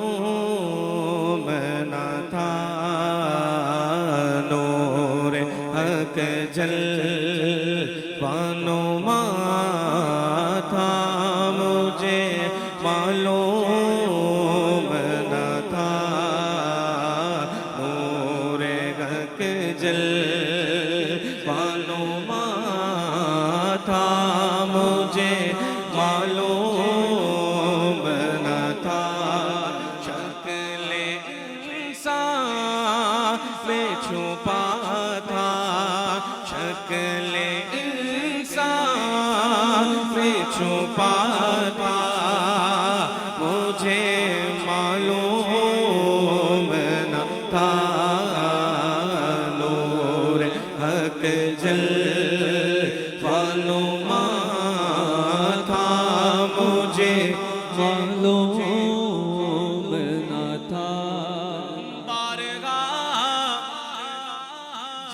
معلوم نہ تھا نور حق جلوہ نما تھا مجھے معلوم نہ تھا نور حق جلوہ نما تھا مجھے معلوم نہ تھا شکل انسان میں چھپا تھا شکل انسان میں چھپا تھا مجھے معلوم نہ تھا نور حق جلوہ نما تھا مجھے معلوم نہ تھا بارگاہ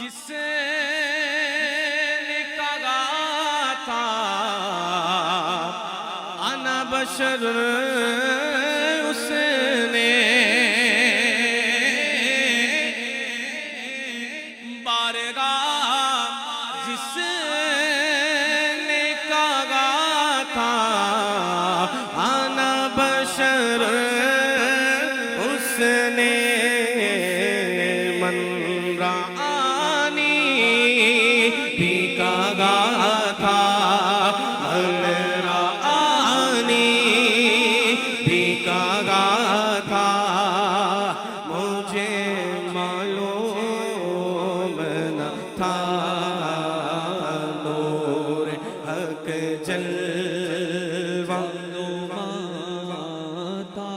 جس نے کہا تھا انا بشر اس نے بارگاہ جس نے کہا تھا انا بشر اس نے من رآنی بھی کہا تھا من رآنی بھی کہا تھا مجھے معلوم نہ تھا نور حق جلوہ نما تھا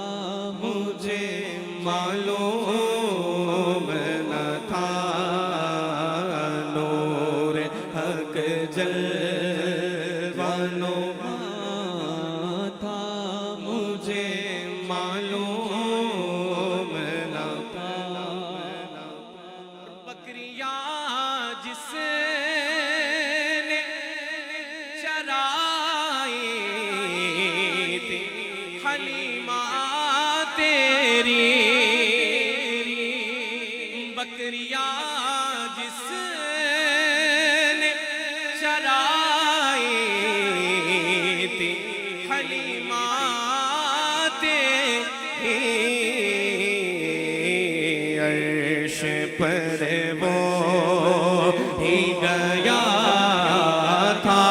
مجھے معلوم نہ تھا نور حق جلوہ نما تھا مجھے معلوم نہ تھا بکریاں جس نے چرائی تھی حلیمہ تیری بکریاں جس نے چرائی تھی حلیمہ تیری عرش پر وہ ہی گیا تھا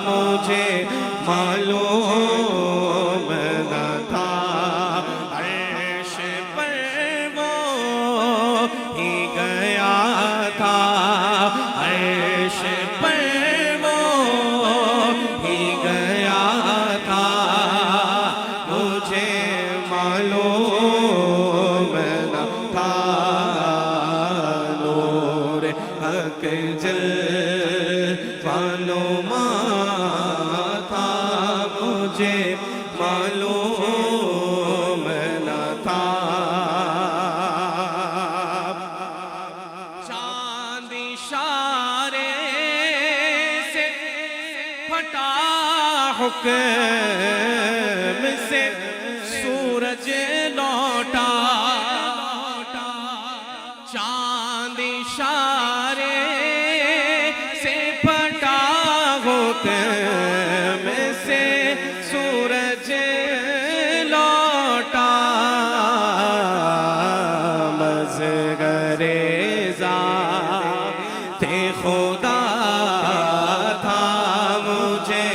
مجھے معلوم نہ تھا عرش پر وہ ہی گیا تھا عرش پر وہ ہی گیا تھا مجھے معلوم نہ تھا نور حق جلوہ نما تھا مجھے معلوم نہ تھا چاند اشارے سے پھٹا حکم سے سورج لوٹا چاند اشارے سے پھٹا حکم سے سورج لوٹا مظہر ذات خدا تھا مجھے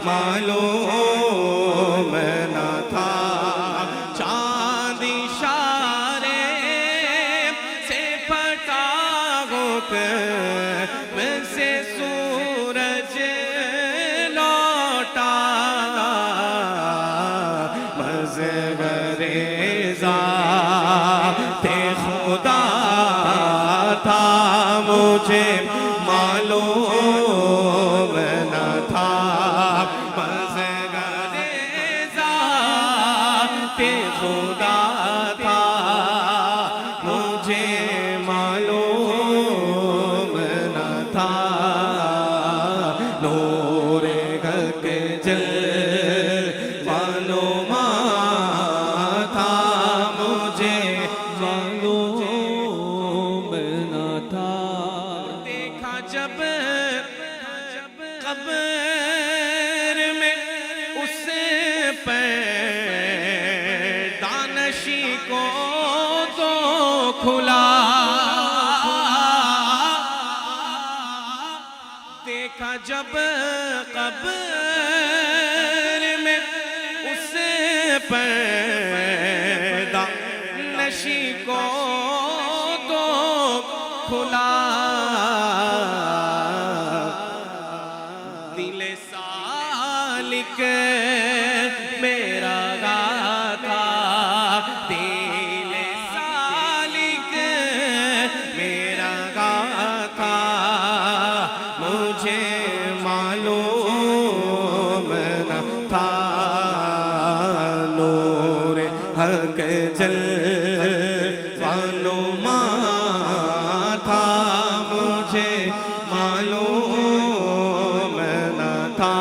معلوم نہ تھا چاند اشارے سے پھٹا حکم سے سورج لوٹا مظہر ذات خدا تھا مجھے معلوم نہ تھا مظہر ذات خدا تھا مجھے معلوم نہ تھا نور حق جلوہ نما جب قبر میں اسے پیدا نشی کو تو کھلا دل سالک میرا گاتا دل سالک میرا گاتا مجھے معلوم نہ تھا نور حق جلوہ نما تھا مجھے معلوم نہ تھا